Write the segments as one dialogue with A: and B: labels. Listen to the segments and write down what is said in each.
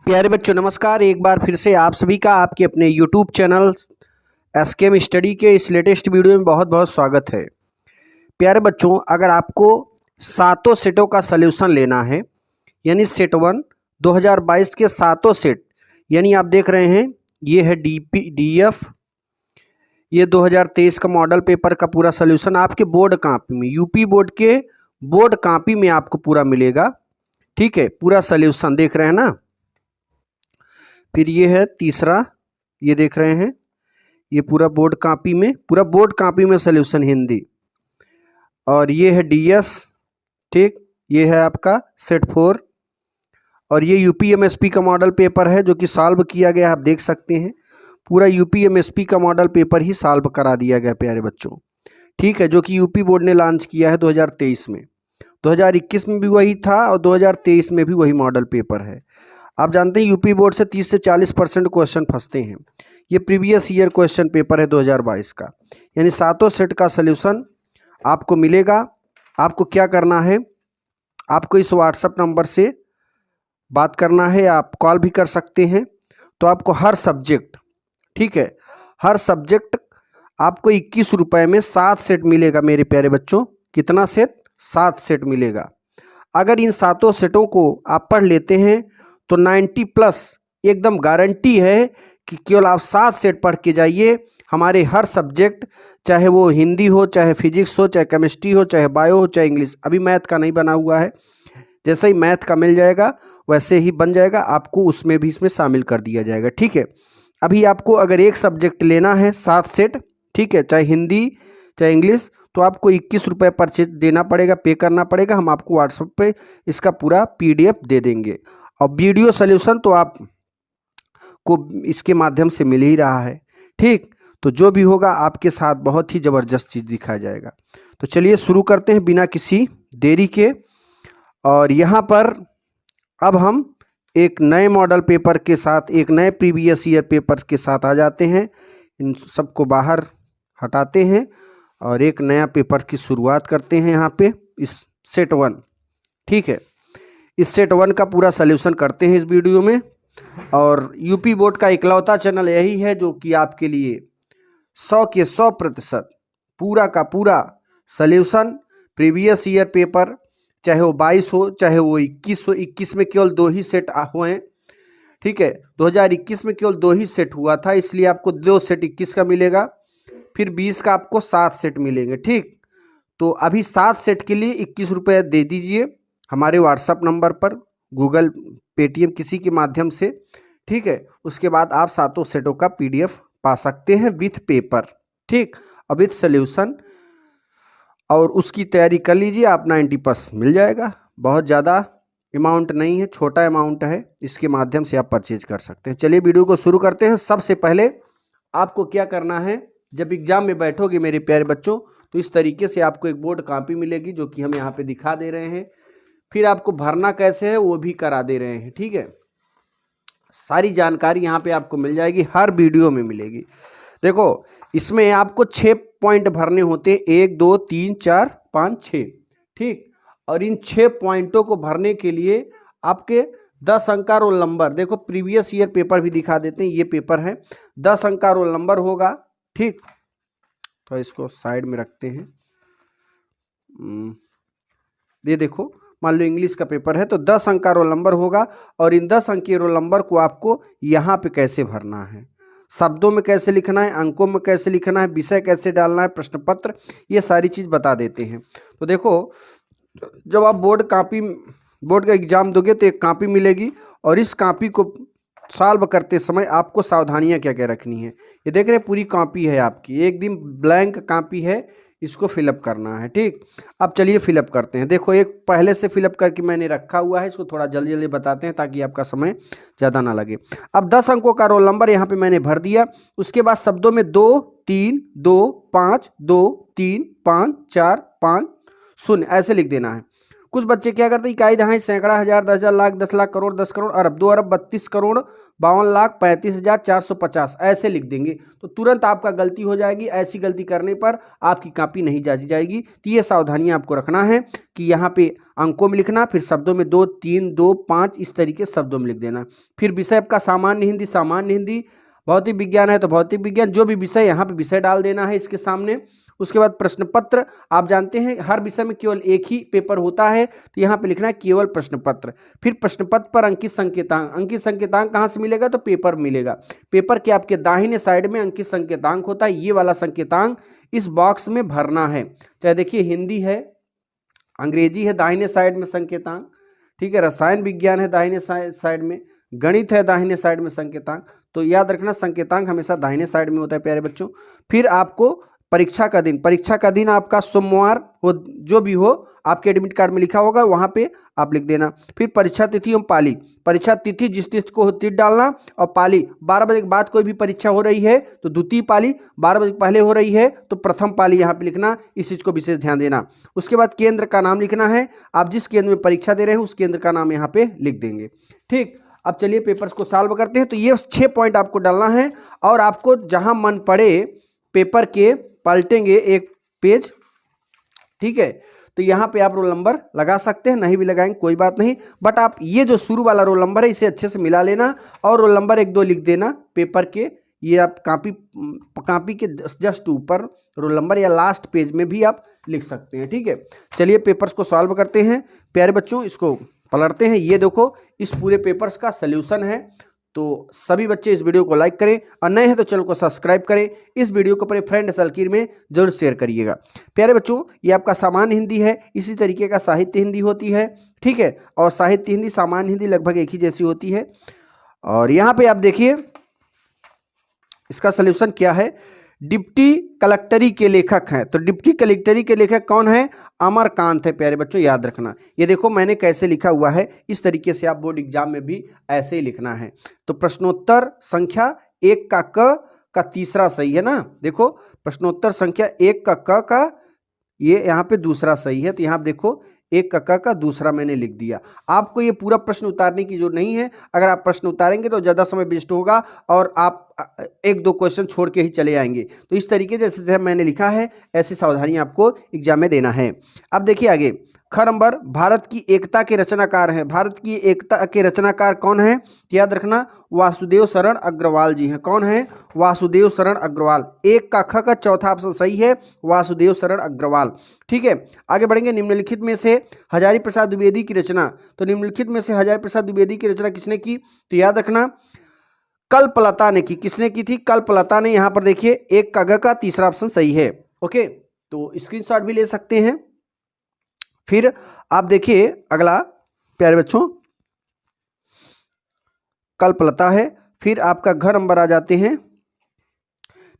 A: प्यारे बच्चों नमस्कार। एक बार फिर से आप सभी का आपके अपने YouTube चैनल एसकेएम स्टडी के इस लेटेस्ट वीडियो में बहुत बहुत स्वागत है। प्यारे बच्चों, अगर आपको सातों सेटों का सलूशन लेना है यानी सेट 1 2022 के सातों सेट, यानी आप देख रहे हैं ये है DF, ये 2023 का मॉडल पेपर का पूरा सलूशन आपके बोर्ड कॉपी में, यूपी बोर्ड के बोर्ड कॉपी में आपको पूरा मिलेगा। ठीक है, पूरा सलूशन देख रहे हैं ना। फिर ये है तीसरा, ये देख रहे हैं ये पूरा बोर्ड कॉपी में सलूशन हिंदी। और ये है DS, ठीक, ये है आपका सेट 4 और ये UPMSP का मॉडल पेपर है जो कि सॉल्व किया गया है। आप देख सकते हैं पूरा UPMSP का मॉडल पेपर ही सॉल्व करा दिया गया प्यारे बच्चों। ठीक है, जो कि यूपी बोर्ड ने लॉन्च किया है 2023 में। 2021 में भी वही था और 2023 में भी वही मॉडल पेपर है। आप जानते हैं यूपी बोर्ड से 30 से 40% क्वेश्चन फंसते हैं। ये प्रीवियस ईयर क्वेश्चन पेपर है 2022 का, यानी सातों सेट का सलूशन आपको मिलेगा। आपको क्या करना है, आपको इस व्हाट्सएप नंबर से बात करना है, आप कॉल भी कर सकते हैं। तो आपको हर सब्जेक्ट, ठीक है, हर सब्जेक्ट आपको 21 रुपये में 7 सेट मिलेगा मेरे प्यारे बच्चों। कितना सेट? 7 सेट मिलेगा। अगर इन सातों सेटों को आप पढ़ लेते हैं तो 90+ एकदम गारंटी है कि केवल आप 7 सेट पढ़ के जाइए। हमारे हर सब्जेक्ट, चाहे वो हिंदी हो, चाहे फिजिक्स हो, चाहे केमिस्ट्री हो, चाहे बायो हो, चाहे इंग्लिश, अभी मैथ का नहीं बना हुआ है, जैसे ही मैथ का मिल जाएगा वैसे ही बन जाएगा, आपको उसमें भी इसमें शामिल कर दिया जाएगा। ठीक है, अभी आपको अगर एक सब्जेक्ट लेना है 7 सेट, ठीक है, चाहे हिंदी चाहे इंग्लिश, तो आपको 21 रुपये परचेज देना पड़ेगा, पे करना पड़ेगा। हम आपको व्हाट्सएप पे इसका पूरा PDF दे देंगे और वीडियो सलूशन तो आप को इसके माध्यम से मिल ही रहा है। ठीक, तो जो भी होगा आपके साथ बहुत ही ज़बरदस्त चीज़ दिखाया जाएगा। तो चलिए शुरू करते हैं बिना किसी देरी के। और यहाँ पर अब हम एक नए मॉडल पेपर के साथ, एक नए प्रीवियस ईयर पेपर के साथ आ जाते हैं। इन सबको बाहर हटाते हैं और एक नया पेपर की शुरुआत करते हैं यहाँ पे, इस सेट 1। ठीक है, इस सेट 1 का पूरा सलूशन करते हैं इस वीडियो में। और यूपी बोर्ड का इकलौता चैनल यही है जो कि आपके लिए 100 के 100% पूरा का पूरा सलूशन प्रीवियस ईयर पेपर, चाहे वो 22 हो चाहे वो 21 हो। 21 में केवल 2 ही सेट हुए हैं। ठीक है, 2021 में केवल 2 ही सेट हुआ था, इसलिए आपको 2 सेट 21 का मिलेगा, फिर 20 का आपको 7 सेट मिलेंगे। ठीक, तो अभी 7 सेट के लिए 21 रुपये दे दीजिए हमारे व्हाट्सएप नंबर पर, गूगल, पेटीएम, किसी के माध्यम से। ठीक है, उसके बाद आप सातों सेटों का PDF पा सकते हैं विथ पेपर, ठीक, और विथ सल्यूशन, और उसकी तैयारी कर लीजिए। आप 90+ मिल जाएगा। बहुत ज़्यादा अमाउंट नहीं है, छोटा अमाउंट है, इसके माध्यम से आप परचेज कर सकते हैं। चलिए वीडियो को शुरू करते हैं। सबसे पहले आपको क्या करना है, जब एग्जाम में बैठोगे मेरे प्यारे बच्चों, तो इस तरीके से आपको एक बोर्ड कॉपी मिलेगी जो कि हम यहाँ पे दिखा दे रहे हैं। फिर आपको भरना कैसे है वो भी करा दे रहे हैं। ठीक है, सारी जानकारी यहाँ पे आपको मिल जाएगी, हर वीडियो में मिलेगी। देखो, इसमें आपको 6 पॉइंट भरने होते हैं, 1 2 3 4 5 6। ठीक, और इन 6 पॉइंटों को भरने के लिए आपके 10 अंक का रोल नंबर, देखो प्रीवियस ईयर पेपर भी दिखा देते हैं, ये पेपर है, 10 अंक का रोल नंबर होगा। ठीक, तो इसको साइड में रखते हैं। ये देखो, मान लो इंग्लिश का पेपर है तो 10 अंक का रोल नंबर होगा, और इन 10 अंक के रोल नंबर को आपको यहाँ पे कैसे भरना है, शब्दों में कैसे लिखना है, अंकों में कैसे लिखना है, विषय कैसे डालना है, प्रश्न पत्र, ये सारी चीज़ बता देते हैं। तो देखो, जब आप बोर्ड का एग्जाम दोगे तो एक कॉपी मिलेगी, और इस कॉपी को सॉल्व करते समय आपको सावधानियां क्या क्या रखनी है। ये देख रहे हैं पूरी कॉपी है आपकी, एकदम ब्लैंक कॉपी है, इसको फिलअप करना है। ठीक, अब चलिए फिलअप करते हैं। देखो, एक पहले से फिलअप करके मैंने रखा हुआ है, इसको थोड़ा जल्दी जल्दी बताते हैं ताकि आपका समय ज़्यादा ना लगे। अब 10 अंकों का रोल नंबर यहाँ पे मैंने भर दिया। उसके बाद शब्दों में 2 3 2 5 2 3 5 4 5 0 ऐसे लिख देना है। कुछ बच्चे क्या करते हैं, इकाई, दहाई, सैकड़ा, हजार, 10,000, लाख, 10 लाख, करोड़, 10 करोड़, अरब, 2 अरब 32 करोड़ 52 लाख 35,450 ऐसे लिख देंगे, तो तुरंत आपका गलती हो जाएगी। ऐसी गलती करने पर आपकी कॉपी नहीं जांची जाएगी। तो ये सावधानी आपको रखना है कि यहाँ पे अंकों में लिखना, फिर शब्दों में 2, 3, 2, 5 इस तरीके शब्दों में लिख देना। फिर विषय आपका सामान्य हिंदी, सामान्य हिंदी, भौतिक विज्ञान है तो भौतिक विज्ञान, जो भी विषय यहाँ पे विषय डाल देना है इसके सामने। उसके बाद प्रश्न पत्र, आप जानते हैं हर विषय में केवल एक ही पेपर होता है, तो यहाँ पे लिखना है केवल प्रश्न पत्र। फिर प्रश्न पत्र पर अंकित संकेतांक, अंकित संकेतांक कहाँ से मिलेगा, तो पेपर मिलेगा। पेपर के आपके दाहिने साइड में अंकित संकेतांक होता है, ये वाला संकेतांक इस बॉक्स में भरना है। चाहे देखिए हिंदी है, अंग्रेजी है दाहिने साइड में संकेतांक, ठीक है, रसायन विज्ञान है दाहिने साइड में, गणित है दाहिने साइड में संकेतांक, तो याद रखना संकेतांक हमेशा दाहिने साइड में होता है प्यारे बच्चों। फिर आपको परीक्षा का दिन, परीक्षा का दिन आपका सोमवार हो, जो भी हो आपके एडमिट कार्ड में लिखा होगा वहाँ पे आप लिख देना। फिर परीक्षा तिथि एवं पाली, परीक्षा तिथि जिस तिथि को तिथि डालना, और पाली 12 बजे के बाद कोई भी परीक्षा हो रही है तो द्वितीय पाली, 12 बजे पहले हो रही है तो प्रथम पाली यहाँ पे लिखना, इस चीज़ को विशेष ध्यान देना। उसके बाद केंद्र का नाम लिखना है, आप जिस केंद्र में परीक्षा दे रहे हैं उस केंद्र का नाम यहाँ पे लिख देंगे। ठीक, अब चलिए पेपर्स को सॉल्व करते हैं। तो ये 6 पॉइंट आपको डालना है, और आपको जहां मन पड़े पेपर के पलटेंगे एक पेज, ठीक है, तो यहाँ पे आप रोल नंबर लगा सकते हैं, नहीं भी लगाएंगे कोई बात नहीं, बट आप ये जो शुरू वाला रोल नंबर है इसे अच्छे से मिला लेना, और रोल नंबर 1, 2 लिख देना पेपर के, ये आप कॉपी के जस्ट ऊपर रोल नंबर या लास्ट पेज में भी आप लिख सकते हैं। ठीक है, चलिए पेपर्स को सॉल्व करते हैं प्यारे बच्चों, इसको पलटते हैं। ये देखो इस पूरे पेपर्स का सल्यूशन है, तो सभी बच्चे इस वीडियो को लाइक करें, और नए हैं तो चैनल को सब्सक्राइब करें। इस वीडियो को अपने फ्रेंड सर्किल में जरूर शेयर करिएगा। प्यारे बच्चों, ये आपका सामान्य हिंदी है, इसी तरीके का साहित्य हिंदी होती है, ठीक है, और साहित्य हिंदी सामान्य हिंदी लगभग एक ही जैसी होती है। और यहाँ पे आप देखिए इसका सल्यूशन क्या है। डिप्टी कलेक्टरी के लेखक हैं, तो डिप्टी कलेक्टरी के लेखक कौन है, अमरकांत है प्यारे बच्चों, याद रखना। ये देखो मैंने कैसे लिखा हुआ है, इस तरीके से आप बोर्ड एग्जाम में भी ऐसे ही लिखना है। तो प्रश्नोत्तर संख्या 1 का का तीसरा सही है ना, देखो प्रश्नोत्तर संख्या 1 का ये यहाँ पे दूसरा सही है, तो यहाँ देखो 1 का दूसरा मैंने लिख दिया। आपको ये पूरा प्रश्न उतारने की जरूरत नहीं है, अगर आप प्रश्न उतारेंगे तो ज़्यादा समय वेस्ट होगा और आप 1-2 क्वेश्चन छोड़ के ही चले आएंगे। तो इस तरीके जैसे जैसे मैंने लिखा है ऐसी सावधानी आपको एग्जाम में देना है। अब देखिए आगे, ख नंबर, भारत की एकता के रचनाकार हैं। भारत की एकता के रचनाकार कौन है, याद रखना वासुदेव शरण अग्रवाल जी हैं। कौन है, वासुदेव शरण अग्रवाल। 1 का ख का चौथा ऑप्शन सही है, वासुदेव शरण अग्रवाल। ठीक है, आगे बढ़ेंगे। निम्नलिखित में से हजारी प्रसाद द्विवेदी की रचना, तो निम्नलिखित में से हजारी प्रसाद द्विवेदी की रचना किसने की, तो याद रखना कल्पलता ने की। किसने की थी, कल्पलता ने। यहाँ पर देखिए 1 का ग का तीसरा ऑप्शन सही है। ओके, तो स्क्रीनशॉट भी ले सकते हैं। फिर आप देखिए अगला प्यारे बच्चों, कल्पलता है। फिर आपका घ नंबर आ जाते हैं।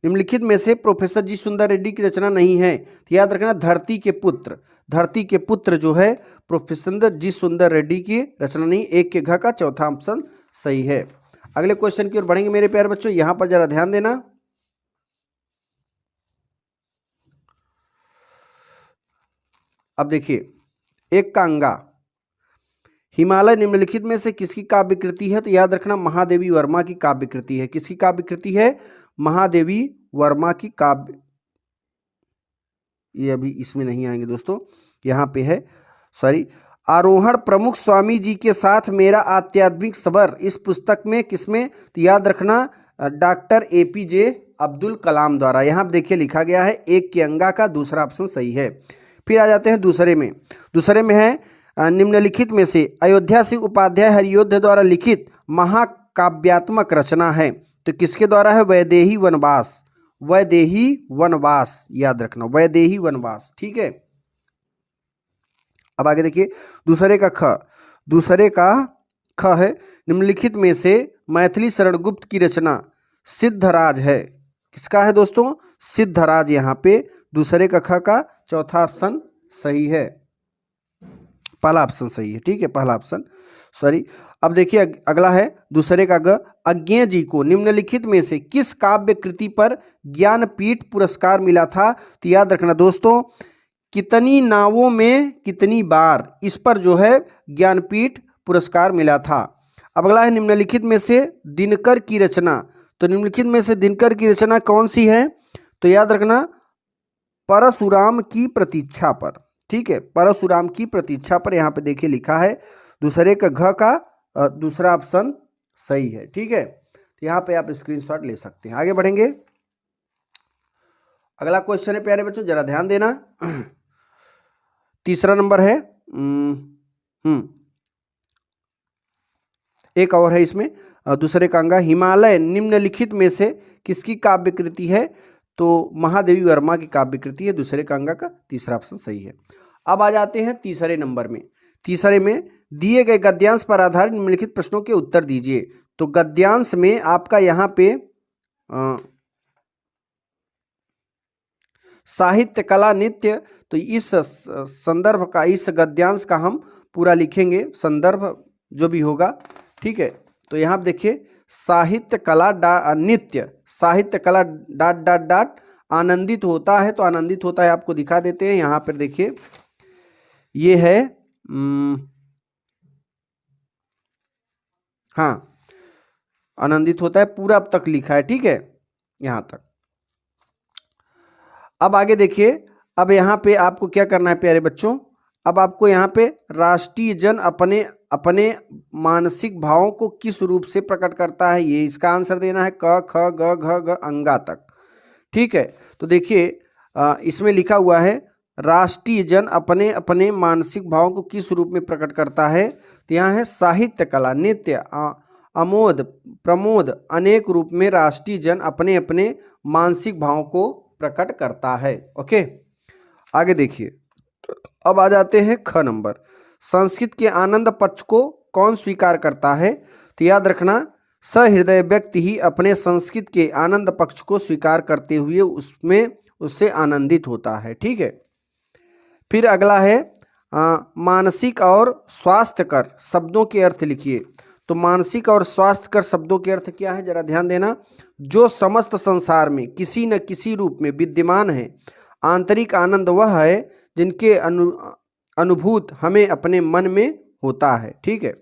A: निम्नलिखित में से प्रोफेसर जी सुंदर रेड्डी की रचना नहीं है, तो याद रखना धरती के पुत्र। धरती के पुत्र जो है प्रोफेसर जी सुंदर रेड्डी की रचना नहीं। 1 के घ का चौथा ऑप्शन सही है। अगले क्वेश्चन की ओर बढ़ेंगे मेरे प्यारे बच्चों, यहां पर जरा ध्यान देना। अब देखिए 1 का अंगा, हिमालय निम्नलिखित में से किसकी काव्य कृति है, तो याद रखना महादेवी वर्मा की काव्य कृति है। किसकी काव्य कृति है, महादेवी वर्मा की काव्य, ये अभी इसमें नहीं आएंगे दोस्तों, यहाँ पे है, सॉरी। आरोहण प्रमुख स्वामी जी के साथ मेरा आध्यात्मिक सफर, इस पुस्तक में किसमें, तो याद रखना डॉक्टर APJ अब्दुल कलाम द्वारा। यहाँ पे देखिए लिखा गया है 1 के अंगा का दूसरा ऑप्शन सही है। फिर आ जाते हैं दूसरे में। दूसरे में है निम्नलिखित में से अयोध्या सिंह उपाध्याय हरियोद्ध द्वारा लिखित महाकाव्यात्मक रचना है, तो किसके द्वारा है, वैदेही वनवास। वैदेही वनवास, याद रखना वैदेही वनवास। ठीक है, अब आगे देखिए दूसरे का ख। दूसरे का ख है निम्नलिखित में से मैथिली शरण गुप्त की रचना सिद्धराज है। किसका है दोस्तों, सिद्धराज। यहाँ पे दूसरे का ख का चौथा ऑप्शन सही है, पहला ऑप्शन सही है। ठीक है, पहला ऑप्शन सॉरी। अब देखिए अगला है दूसरे का ग। अज्ञेय जी को निम्नलिखित में से किस काव्य कृति पर ज्ञानपीठ पुरस्कार मिला था, तो याद रखना दोस्तों कितनी नावों में कितनी बार, इस पर जो है ज्ञानपीठ पुरस्कार मिला था। अब अगला है निम्नलिखित में से दिनकर की रचना। तो निम्नलिखित में से दिनकर की रचना कौन सी है? तो याद रखना परशुराम की प्रतीक्षा पर। ठीक है, परशुराम की प्रतीक्षा पर यहाँ पे देखिए लिखा है, दूसरे का घ का दूसरा ऑप्शन सही है। ठीक है, तो यहाँ पे आप स्क्रीनशॉट ले सकते हैं। आगे बढ़ेंगे, अगला क्वेश्चन है प्यारे बच्चों, जरा ध्यान देना। तीसरा नंबर है, एक और है इसमें, दूसरे का अंगा, हिमालय निम्नलिखित में से किसकी काव्य कृति है? तो महादेवी वर्मा की काव्य कृति है, दूसरे का अंगा का तीसरा ऑप्शन सही है। अब आ जाते हैं तीसरे नंबर में। तीसरे में दिए गए गद्यांश पर आधारित निम्नलिखित प्रश्नों के उत्तर दीजिए। तो गद्यांश में आपका यहाँ पे साहित्य कला नित्य, तो इस संदर्भ का, इस गद्यांश का हम पूरा लिखेंगे, संदर्भ जो भी होगा। ठीक है, तो यहाँ देखिए साहित्य कला नित्य, साहित्य कला डॉट डॉट डॉट आनंदित होता है। तो आनंदित होता है आपको दिखा देते हैं, यहाँ पर देखिए ये है, हाँ आनंदित होता है, पूरा अब तक लिखा है। ठीक है, यहाँ तक। अब आगे देखिए, अब यहाँ पे आपको क्या करना है प्यारे बच्चों, अब आपको यहाँ पे राष्ट्रीय जन अपने अपने मानसिक भावों को किस रूप से प्रकट करता है, ये इसका आंसर देना है, क ख ग घ ग अंगा तक। ठीक है, तो देखिए इसमें लिखा हुआ है राष्ट्रीय जन अपने अपने मानसिक भावों को किस रूप में प्रकट करता है। तो यहाँ है साहित्य कला नित्य अमोद प्रमोद अनेक रूप में राष्ट्रीय जन अपने अपने मानसिक भावों को प्रकट करता है। ओके, आगे देखिए, अब आ जाते हैं ख नंबर, संस्कृत के आनंद पक्ष को कौन स्वीकार करता है? तो याद रखना सहृदय व्यक्ति ही अपने संस्कृत के आनंद पक्ष को स्वीकार करते हुए उसमें उससे आनंदित होता है। ठीक है, फिर अगला है मानसिक और स्वास्थ्यकर शब्दों के अर्थ लिखिए। तो मानसिक और स्वास्थ्यकर शब्दों के अर्थ क्या है, जरा ध्यान देना, जो समस्त संसार में किसी न किसी रूप में विद्यमान है। आंतरिक आनंद वह है जिनके अनुभूत हमें अपने मन में होता है। ठीक है,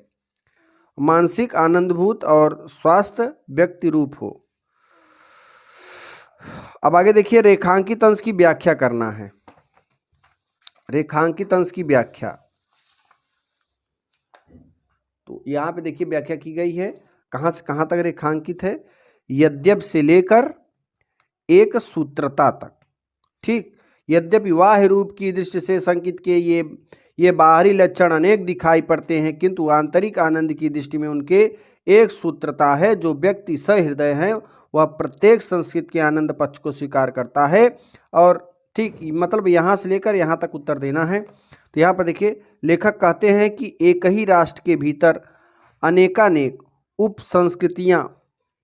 A: मानसिक आनंदभूत और स्वास्थ्य व्यक्ति रूप हो। अब आगे देखिए, रेखांकित अंश की व्याख्या करना है। रेखांकित अंश की व्याख्या, तो यहाँ पे देखिए व्याख्या की गई है, कहाँ से कहाँ तक रेखांकित है, यद्यप से लेकर एक सूत्रता तक। ठीक, यद्यपि बाह्य रूप की दृष्टि से संकित के ये बाहरी लक्षण अनेक दिखाई पड़ते हैं, किंतु आंतरिक आनंद की दृष्टि में उनके एक सूत्रता है। जो व्यक्ति सहृदय है वह प्रत्येक संस्कृत के आनंद पक्ष को स्वीकार करता है। और ठीक, मतलब यहाँ से लेकर यहाँ तक उत्तर देना है। तो यहाँ पर देखिए लेखक कहते हैं कि एक ही राष्ट्र के भीतर अनेकानेक उप संस्कृतियाँ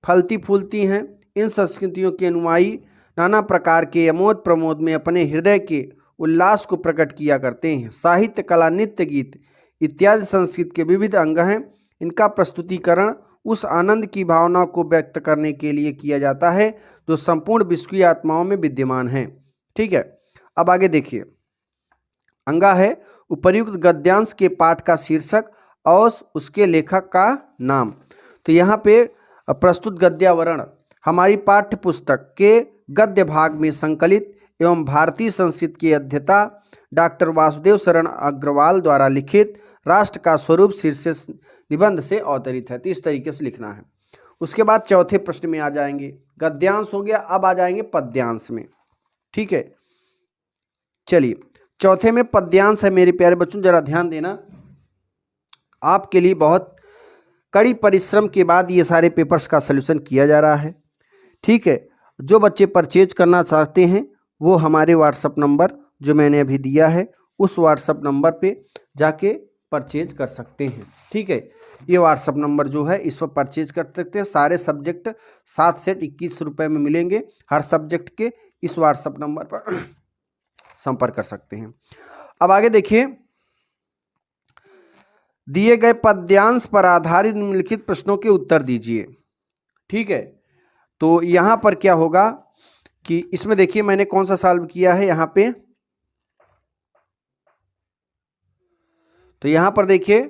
A: फलती फूलती हैं। इन संस्कृतियों के अनुयायी नाना प्रकार के अमोद प्रमोद में अपने हृदय के उल्लास को प्रकट किया करते हैं। साहित्य कला नृत्य गीत इत्यादि संस्कृत के विविध अंग हैं। इनका प्रस्तुतिकरण उस आनंद की भावना को व्यक्त करने के लिए किया जाता है जो संपूर्ण विश्व की आत्माओं में विद्यमान है। ठीक है, अब आगे देखिए, अंगा है उपर्युक्त गद्यांश के पाठ का शीर्षक और उसके लेखक का नाम। तो यहाँ पे प्रस्तुत गद्यावरण हमारी पाठ्य पुस्तक के गद्य भाग में संकलित एवं भारतीय संस्कृत की अध्येता डॉक्टर वासुदेव शरण अग्रवाल द्वारा लिखित राष्ट्र का स्वरूप शीर्षक निबंध से अवतरित है। तो इस तरीके से लिखना है। उसके बाद चौथे प्रश्न में आ जाएंगे, गद्यांश हो गया, अब आ जाएंगे पद्यांश में। ठीक है, चलिए चौथे में पद्यांश है मेरे प्यारे बच्चों, जरा ध्यान देना, आपके लिए बहुत कड़ी परिश्रम के बाद ये सारे पेपर्स का सलूशन किया जा रहा है। ठीक है, जो बच्चे परचेज करना चाहते हैं वो हमारे व्हाट्सअप नंबर जो मैंने अभी दिया है उस व्हाट्सअप नंबर पे जाके परचेज कर सकते हैं। ठीक है, ये व्हाट्सअप नंबर जो है इस पर परचेज कर सकते हैं। सारे सब्जेक्ट 7 सेट 21 रुपये में मिलेंगे हर सब्जेक्ट के। इस व्हाट्सअप नंबर पर संपर्क कर सकते हैं। अब आगे देखिए, दिए गए पद्यांश पर आधारित निम्नलिखित प्रश्नों के उत्तर दीजिए। ठीक है, तो यहाँ पर क्या होगा कि इसमें देखिए मैंने कौन सा सॉल्व किया है, यहाँ पे तो यहाँ पर देखिए,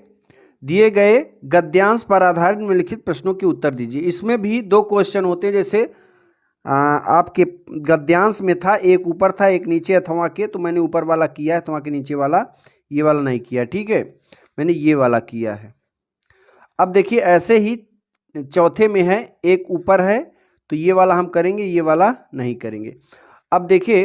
A: दिए गए गद्यांश पर आधारित निम्नलिखित प्रश्नों के उत्तर दीजिए। इसमें भी दो क्वेश्चन होते हैं, जैसे आपके गद्यांश में था, एक ऊपर था एक नीचे अथवा के, तो मैंने ऊपर वाला किया है, अथवा के नीचे वाला, ये वाला नहीं किया, ठीक है, मैंने ये वाला किया है। अब देखिए ऐसे ही चौथे में है, एक ऊपर है, तो ये वाला हम करेंगे, ये वाला नहीं करेंगे। अब देखिए,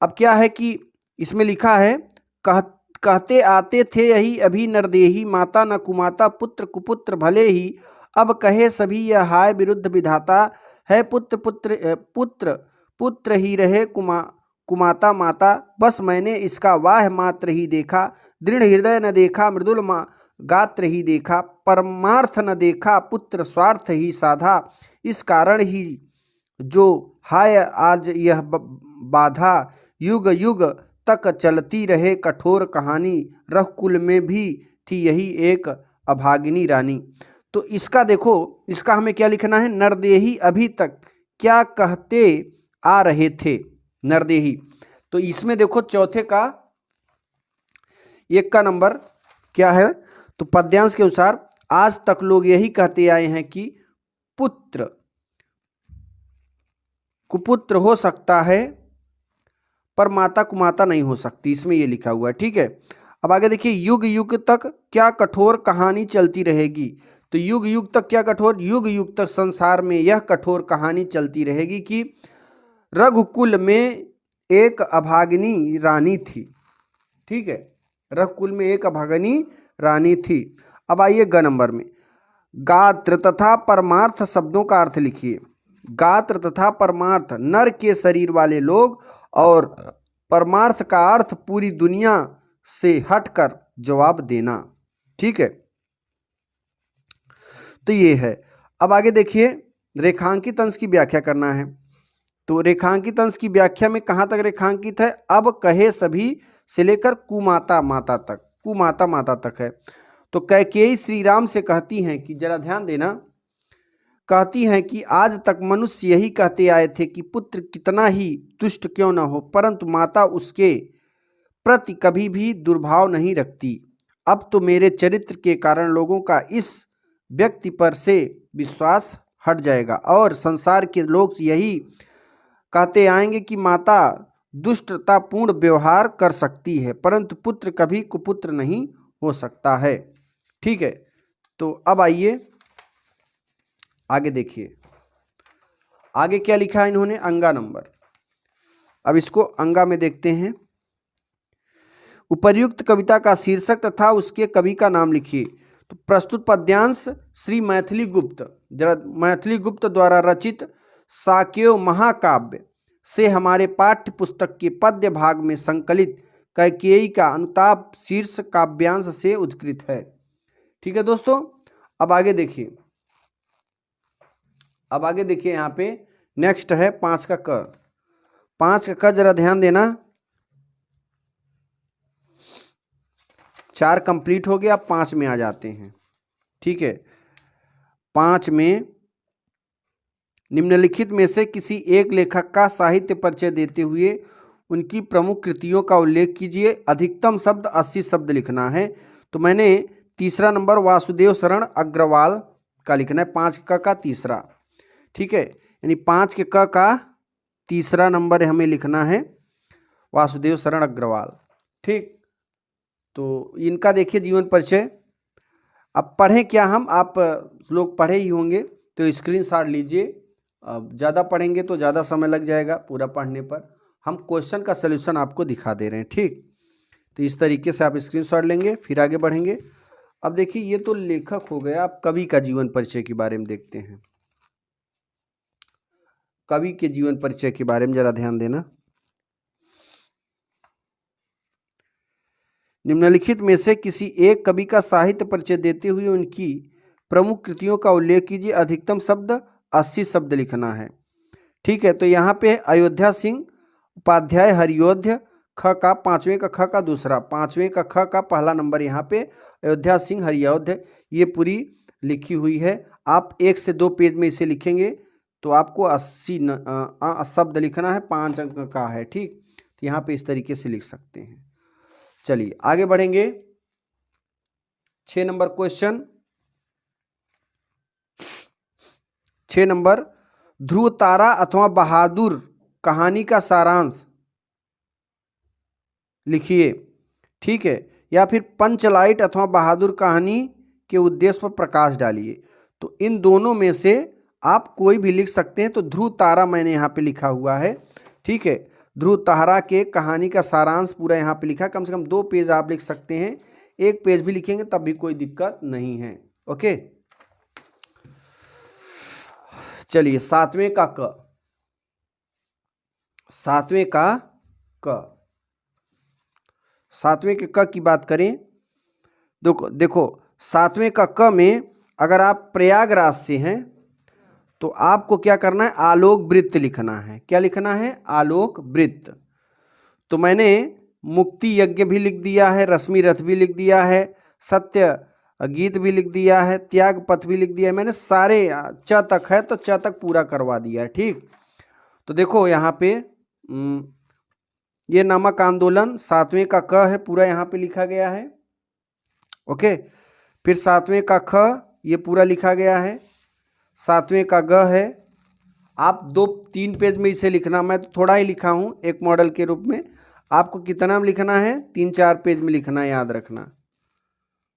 A: अब क्या है कि इसमें लिखा है, कहते आते थे यही अभी नरदेही, माता न कुमाता पुत्र कुपुत्र भले ही, अब कहे सभी यह हाय विरुद्ध विधाता, है पुत्र पुत्र पुत्र पुत्र ही रहे कुमाता माता, बस मैंने इसका वाह मात्र ही देखा, दृढ़ हृदय न देखा मृदुल गात्र ही देखा, परमार्थ न देखा पुत्र स्वार्थ ही साधा, इस कारण ही जो हाय आज यह बाधा, युग युग तक चलती रहे कठोर कहानी, रघुकुल में भी थी यही एक अभागिनी रानी। तो इसका देखो, इसका हमें क्या लिखना है, नरदेही अभी तक क्या कहते आ रहे थे, नरदेही। तो इसमें देखो चौथे का एक का नंबर क्या है, तो पद्यांश के अनुसार आज तक लोग यही कहते आए हैं कि पुत्र कुपुत्र हो सकता है पर माता कुमाता नहीं हो सकती, इसमें ये लिखा हुआ है, ठीक है। अब आगे देखिए, युग युग तक क्या कठोर कहानी चलती रहेगी, तो युग युग तक क्या कठोर, युग युग तक संसार में यह कठोर कहानी चलती रहेगी कि रघुकुल में एक अभागिनी रानी थी, ठीक है, रघुकुल में एक अभागिनी रानी थी। अब आइए ग नंबर में, गात्र तथा परमार्थ शब्दों का अर्थ लिखिए। गात्र तथा परमार्थ नर के शरीर वाले लोग, और परमार्थ का अर्थ पूरी दुनिया से हटकर जवाब देना, ठीक है, तो ये है। अब आगे देखिए, रेखांकित अंश की व्याख्या करना है। तो रेखांकित अंश की व्याख्या में कहाँ तक रेखांकित है, अब कहे सभी से लेकर कुमाता माता तक, कुमाता माता तक है। तो कैकेयी श्री राम से कहती हैं कि, जरा ध्यान देना, कहती हैं कि आज तक मनुष्य यही कहते आए थे कि पुत्र कितना ही दुष्ट क्यों न हो, परंतु माता उसके प्रति कभी भी दुर्भाव नहीं रखती। अब तो मेरे चरित्र के कारण लोगों का इस व्यक्ति पर से विश्वास हट जाएगा, और संसार के लोग यही कहते आएंगे कि माता दुष्टतापूर्ण व्यवहार कर सकती है, परंतु पुत्र कभी कुपुत्र नहीं हो सकता है, ठीक है। तो अब आइए आगे देखिए, आगे क्या लिखा है इन्होंने, अंगा नंबर। अब इसको अंगा में देखते हैं। उपर्युक्त कविता का शीर्षक तथा उसके कवि का नाम लिखिए। तो प्रस्तुत पद्यांश श्री मैथिली गुप्त, जरा मैथिली गुप्त द्वारा रचित साकेय महाकाव्य से हमारे पाठ्य पुस्तक के पद्य भाग में संकलित कैकेयी का अनुताप शीर्ष काव्यांश से उद्धृत है, ठीक है दोस्तों। अब आगे देखिए, अब आगे देखिए, यहाँ पे नेक्स्ट है 5 का क। 5 का क जरा ध्यान देना, 4 कंप्लीट हो गया, 5 में आ जाते हैं, ठीक है। 5 में, निम्नलिखित में से किसी एक लेखक का साहित्य परिचय देते हुए उनकी प्रमुख कृतियों का उल्लेख कीजिए। अधिकतम शब्द 80 शब्द लिखना है। तो मैंने तीसरा नंबर वासुदेव शरण अग्रवाल का लिखना है, 5 का तीसरा, ठीक है, यानी 5 के क का तीसरा नंबर हमें लिखना है वासुदेव शरण अग्रवाल, ठीक। तो इनका देखिए जीवन परिचय। अब पढ़ें क्या हम, आप लोग पढ़े ही होंगे, तो स्क्रीनशॉट लीजिए। अब ज़्यादा पढ़ेंगे तो ज़्यादा समय लग जाएगा पूरा पढ़ने पर, हम क्वेश्चन का सलूशन आपको दिखा दे रहे हैं, ठीक। तो इस तरीके से आप स्क्रीनशॉट लेंगे, फिर आगे बढ़ेंगे। अब देखिए, ये तो लेखक हो गया, आप कवि का जीवन परिचय के बारे में देखते हैं। कवि के जीवन परिचय के बारे में जरा ध्यान देना। निम्नलिखित में से किसी एक कवि का साहित्य परिचय देते हुए उनकी प्रमुख कृतियों का उल्लेख कीजिए। अधिकतम शब्द 80 शब्द लिखना है, ठीक है। तो यहाँ पे अयोध्या सिंह उपाध्याय हरियोध्य, ख का 5वें का ख का दूसरा, 5वें का ख का पहला नंबर, यहाँ पे अयोध्या सिंह हरियोध्य, ये पूरी लिखी हुई है। आप 1 से 2 पेज में इसे लिखेंगे तो आपको 80 शब्द लिखना है, 5 अंक का है, ठीक। तो यहाँ पे इस तरीके से लिख सकते हैं। चलिए आगे बढ़ेंगे। 6 नंबर क्वेश्चन, 6 नंबर, ध्रुव तारा अथवा बहादुर कहानी का सारांश लिखिए। ठीक है, या फिर पंचलाइट अथवा बहादुर कहानी के उद्देश्य पर प्रकाश डालिए। तो इन दोनों में से आप कोई भी लिख सकते हैं। तो ध्रुव तारा मैंने यहाँ पे लिखा हुआ है। ठीक है, ध्रुव तारा के कहानी का सारांश पूरा यहाँ पे लिखा। कम से कम 2 पेज आप लिख सकते हैं, 1 पेज भी लिखेंगे तब भी कोई दिक्कत नहीं है। ओके, चलिए 7वें का क, 7वें का क, 7वें के क की बात करें, देखो 7वें का क में अगर आप प्रयागराज से हैं तो आपको क्या करना है, आलोक वृत्त लिखना है। क्या लिखना है, आलोक वृत्त। तो मैंने मुक्ति यज्ञ भी लिख दिया है, रश्मि रथ भी लिख दिया है, सत्य गीत भी लिख दिया है, त्याग पथ भी लिख दिया है। मैंने सारे च तक है तो च तक पूरा करवा दिया है। ठीक, तो देखो यहाँ पे ये नमक आंदोलन 7वें का क है, पूरा यहाँ पे लिखा गया है। ओके, फिर 7वें का ख ये पूरा लिखा गया है, 7वें का ग है। आप 2-3 पेज में इसे लिखना, मैं तो थोड़ा ही लिखा हूँ एक मॉडल के रूप में। आपको कितना में लिखना है, 3-4 पेज में लिखना, याद रखना।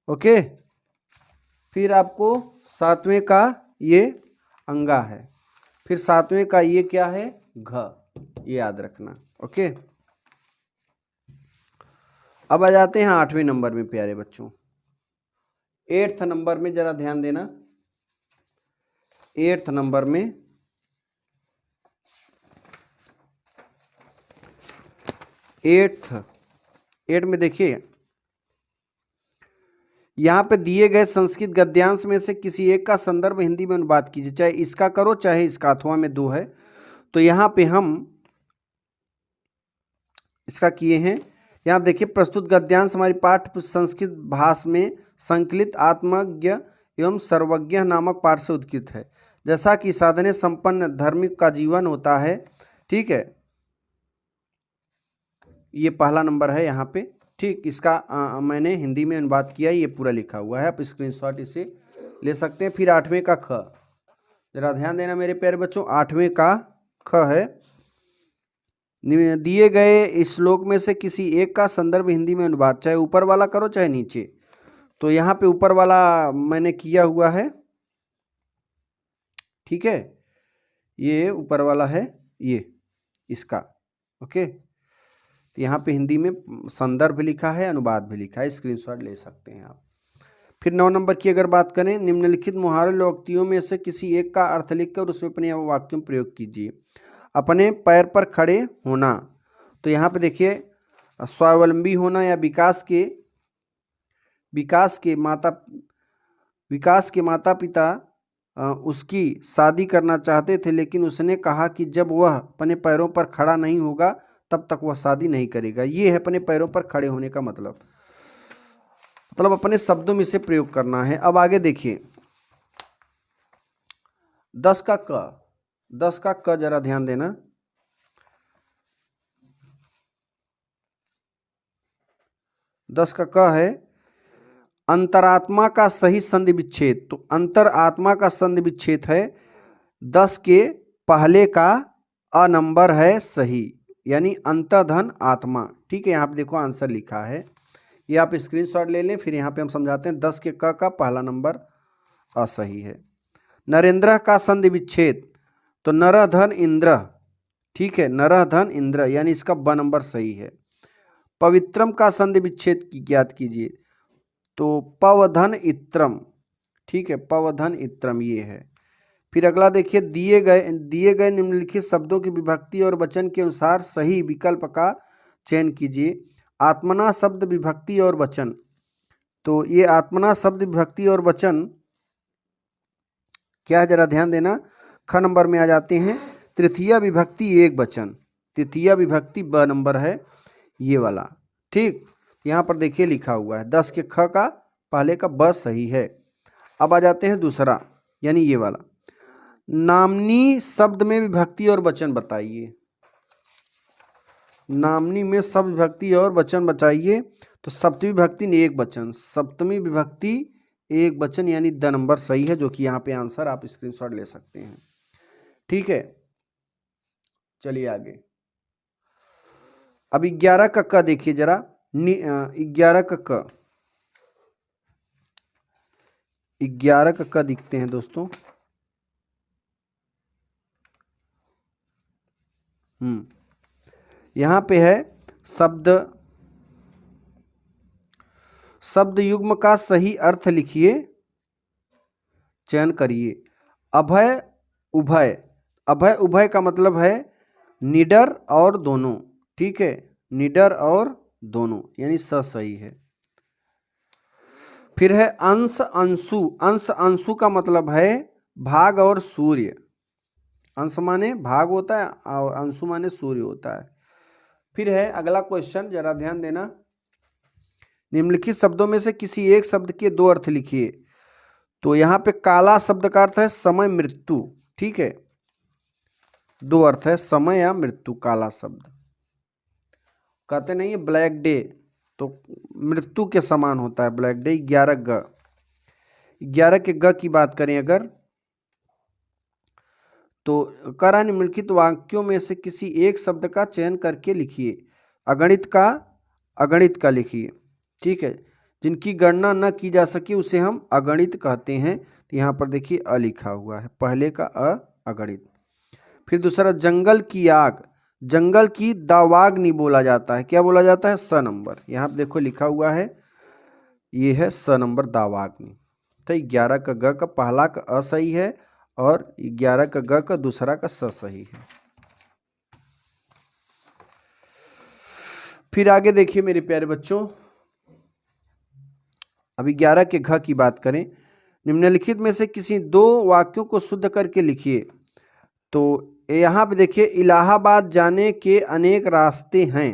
A: ओके, फिर आपको 7वें का ये अंगा है, फिर 7वें का ये क्या है, घ, ये याद रखना। ओके, अब आ जाते हैं 8वें नंबर में प्यारे बच्चों। 8th नंबर में जरा ध्यान देना। 8th नंबर में 8 में देखिए, यहाँ पे दिए गए संस्कृत गद्यांश में से किसी एक का संदर्भ हिंदी में अनुवाद कीजिए। चाहे इसका करो चाहे इसका, अथवा में 2 है। तो यहाँ पे हम इसका किए हैं। यहाँ देखिए, प्रस्तुत गद्यांश हमारी पाठ्य संस्कृत भाषा में संकलित आत्मज्ञ एवं सर्वज्ञ नामक पाठ से उद्गीत है। जैसा कि साधने संपन्न धार्मिक का जीवन होता है। ठीक है, ये पहला नंबर है यहाँ पे। ठीक, इसका मैंने हिंदी में अनुवाद किया, ये पूरा लिखा हुआ है, आप स्क्रीनशॉट इसे ले सकते हैं। फिर 8वें का ख, जरा ध्यान देना मेरे प्यारे बच्चों। 8वें का ख है, दिए गए श्लोक में से किसी एक का संदर्भ हिंदी में अनुवाद, चाहे ऊपर वाला करो चाहे नीचे। तो यहाँ पे ऊपर वाला मैंने किया हुआ है। ठीक है, ये ऊपर वाला है, ये इसका। ओके, तो यहाँ पे हिंदी में संदर्भ लिखा है, अनुवाद भी लिखा है, स्क्रीनशॉट ले सकते हैं आप। फिर 9 नंबर की अगर बात करें, निम्नलिखित मुहावरे लोकोक्तियों में से किसी एक का अर्थ लिखकर उसमें अपने वाक्यों में प्रयोग कीजिए। अपने पैर पर खड़े होना, तो यहाँ पे देखिए, स्वावलंबी होना या विकास के माता पिता उसकी शादी करना चाहते थे, लेकिन उसने कहा कि जब वह अपने पैरों पर खड़ा नहीं होगा तब तक वह शादी नहीं करेगा। ये है अपने पैरों पर खड़े होने का मतलब अपने शब्दों में इसे प्रयोग करना है। अब आगे देखिए, 10 का क जरा ध्यान देना। 10 का क है, अंतरात्मा का सही संधि विच्छेद। तो अंतरात्मा का संधि विच्छेद है, 10 के पहले का अ नंबर है सही, यानी अंतधन आत्मा। ठीक है, यहाँ पे देखो आंसर लिखा है, ये आप स्क्रीनशॉट ले लें। फिर यहाँ पे हम समझाते हैं। 10 के क का पहला नंबर असही है। नरेंद्र का संधि विच्छेद, तो नरः धन इंद्र। ठीक है, नरः धन इंद्र, यानी इसका ब नंबर सही है। पवित्रम का संधि विच्छेद की ज्ञात कीजिए, तो पवधन इत्रम। ठीक है, पवधन इत्रम ये है। फिर अगला देखिए, दिए गए निम्नलिखित शब्दों की विभक्ति और वचन के अनुसार सही विकल्प का चयन कीजिए। आत्मना शब्द विभक्ति और वचन, तो ये आत्मना शब्द विभक्ति और वचन क्या है, जरा ध्यान देना। ख नंबर में आ जाते हैं। तृतीया विभक्ति एक वचन, तृतीया विभक्ति ब नंबर है ये वाला। ठीक, यहाँ पर देखिए लिखा हुआ है, 10 के ख का पहले का ब सही है। अब आ जाते हैं दूसरा, यानी ये वाला। नामनी शब्द में विभक्ति और वचन बताइए। नामनी में शब्द विभक्ति और वचन बचाइए। तो सप्तमी विभक्ति ने एक वचन, सप्तमी विभक्ति एक वचन, यानी द नंबर सही है, जो कि यहाँ पे आंसर आप स्क्रीनशॉट ले सकते हैं। ठीक है, चलिए आगे। अब 11 का क देखिए जरा, 11 का क, 11 का क दिखते हैं दोस्तों। यहाँ पे है शब्द युग्म का सही अर्थ लिखिए, चयन करिए। अभय उभय, अभय उभय का मतलब है निडर और दोनों। ठीक है, निडर और दोनों, यानी स सही है। फिर है अंश अंशु, अंश अंशु का मतलब है भाग और सूर्य। अंश माने भाग होता है और अंशु माने सूर्य होता है। फिर है अगला क्वेश्चन, जरा ध्यान देना। निम्नलिखित शब्दों में से किसी एक शब्द के दो अर्थ लिखिए। तो यहाँ पे काला शब्द का अर्थ है समय मृत्यु। ठीक है, दो अर्थ है, समय या मृत्यु। काला शब्द कहते नहीं है ब्लैक डे, तो मृत्यु के समान होता है ब्लैक डे। 11 ग, 11 के ग की बात करें अगर, तो करा निम्नलिखित वाक्यों में से किसी एक शब्द का चयन करके लिखिए। अगणित का लिखिए। ठीक है, जिनकी गणना न की जा सके उसे हम अगणित कहते हैं। तो यहाँ पर देखिए अ लिखा हुआ है, पहले का अगणित। फिर दूसरा जंगल की आग, जंगल की दावाग्नि बोला जाता है, क्या बोला जाता है? स नंबर। यहाँ पर देखो लिखा हुआ है, ये है स नंबर दावाग्नि। तो 11 का ग का पहला का अ सही है और 11 का ग का दूसरा का स सही है। फिर आगे देखिए मेरे प्यारे बच्चों, अभी 11 के घ की बात करें। निम्नलिखित में से किसी दो वाक्यों को शुद्ध करके लिखिए। तो यहाँ पे देखिए, इलाहाबाद जाने के अनेक रास्ते हैं।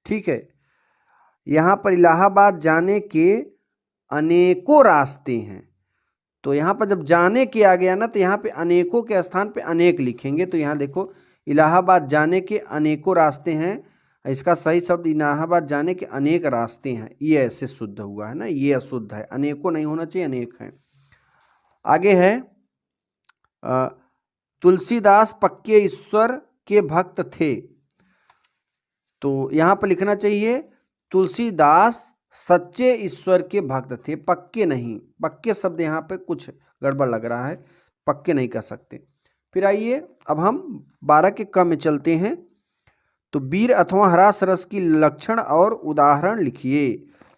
A: ठीक है, यहाँ पर इलाहाबाद जाने के अनेकों रास्ते हैं। तो यहाँ पर जब जाने के आ गया ना, तो यहाँ पे अनेकों के स्थान पे अनेक लिखेंगे। तो यहाँ देखो, इलाहाबाद जाने के अनेकों रास्ते हैं, इसका सही शब्द इलाहाबाद जाने के अनेक रास्ते हैं। ये ऐसे शुद्ध हुआ है ना, ये अशुद्ध है, अनेकों नहीं होना चाहिए, अनेक हैं। आगे है तुलसीदास पक्के ईश्वर के भक्त थे। तो यहाँ पर लिखना चाहिए तुलसीदास सच्चे ईश्वर के भक्त थे, पक्के नहीं। पक्के शब्द यहाँ पे कुछ गड़बड़ लग रहा है, पक्के नहीं कह सकते। फिर आइए अब हम 12 के क में चलते हैं। तो वीर अथवा ह्रास रस की लक्षण और उदाहरण लिखिए।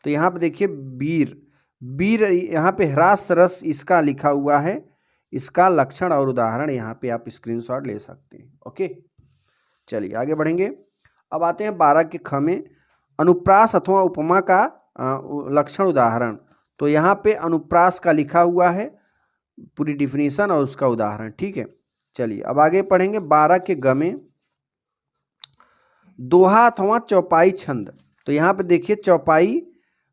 A: तो यहाँ पे देखिए वीर यहाँ पे ह्रास रस इसका लिखा हुआ है, इसका लक्षण और उदाहरण यहाँ पे आप स्क्रीनशॉट ले सकते हैं। ओके, चलिए आगे बढ़ेंगे। अब आते हैं 12 के ख में, अनुप्रास अथवा उपमा का लक्षण उदाहरण। तो यहाँ पे अनुप्रास का लिखा हुआ है, पूरी डिफिनीशन और उसका उदाहरण। ठीक है, चलिए अब आगे पढ़ेंगे 12 के ग में, दोहा अथवा चौपाई छंद। तो यहाँ पे देखिए चौपाई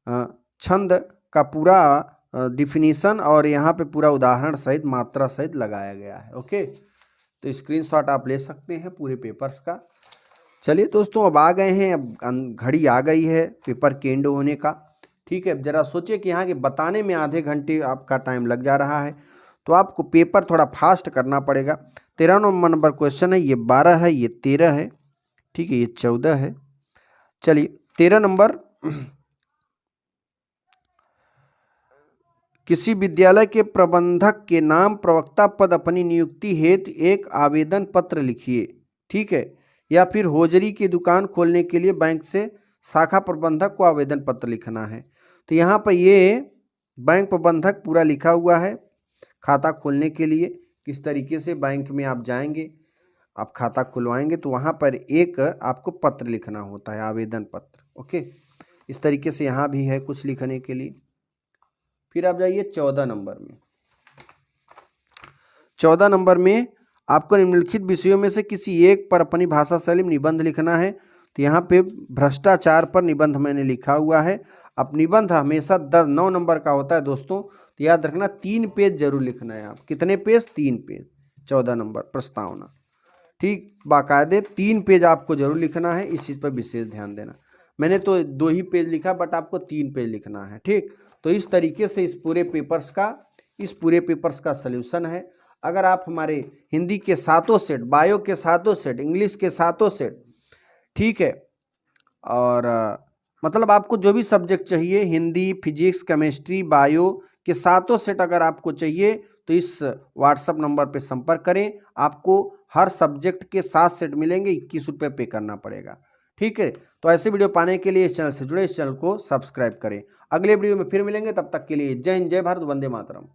A: छंद का पूरा डिफिनीशन और यहाँ पे पूरा उदाहरण सहित मात्रा सहित लगाया गया है। ओके, तो स्क्रीनशॉट आप ले सकते हैं पूरे पेपर्स का। चलिए दोस्तों, अब आ गए हैं, अब घड़ी आ गई है पेपर के एंड होने का। ठीक है, जरा सोचिए कि यहाँ के बताने में आधे घंटे आपका टाइम लग जा रहा है, तो आपको पेपर थोड़ा फास्ट करना पड़ेगा। 13 नंबर क्वेश्चन है, ये 12 है, ये 13 है। ठीक है, ये 14 है। चलिए 13 नंबर, किसी विद्यालय के प्रबंधक के नाम प्रवक्ता पद अपनी नियुक्ति हेतु एक आवेदन पत्र लिखिए। ठीक है, या फिर होजरी की दुकान खोलने के लिए बैंक से शाखा प्रबंधक को आवेदन पत्र लिखना है। तो यहाँ पर ये बैंक प्रबंधक पूरा लिखा हुआ है। खाता खोलने के लिए किस तरीके से बैंक में आप जाएंगे, आप खाता खुलवाएंगे, तो वहाँ पर एक आपको पत्र लिखना होता है, आवेदन पत्र। ओके, इस तरीके से यहाँ भी है कुछ लिखने के लिए। फिर आप जाइए 14 नंबर में। 14 नंबर में आपको निम्नलिखित विषयों में से किसी एक पर अपनी भाषा शैली में निबंध लिखना है। तो यहाँ पे भ्रष्टाचार पर निबंध मैंने लिखा हुआ है। अब निबंध हमेशा 9 नंबर का होता है दोस्तों, तो याद रखना 3 पेज जरूर लिखना है। आप कितने पेज? 3 पेज। 14 नंबर प्रस्तावना। ठीक, बाकायदे 3 पेज आपको जरूर लिखना है, इस चीज़ पर विशेष ध्यान देना। मैंने तो 2 ही पेज लिखा, बट आपको 3 पेज लिखना है। ठीक, तो इस तरीके से इस पूरे पेपर्स का सल्यूशन है। अगर आप हमारे हिंदी के सातों सेट, बायो के सातों सेट, इंग्लिश के सातों सेट, ठीक है, और मतलब आपको जो भी सब्जेक्ट चाहिए, हिंदी, फिजिक्स, केमिस्ट्री, बायो के सातों सेट अगर आपको चाहिए तो इस व्हाट्सएप नंबर पे संपर्क करें। आपको हर सब्जेक्ट के 7 सेट मिलेंगे, 21 रुपये पे करना पड़ेगा। ठीक है, तो ऐसे वीडियो पाने के लिए इस चैनल से जुड़े, इस चैनल को सब्सक्राइब करें। अगले वीडियो में फिर मिलेंगे, तब तक के लिए जय हिंद, जय भारत, वंदे मातरम।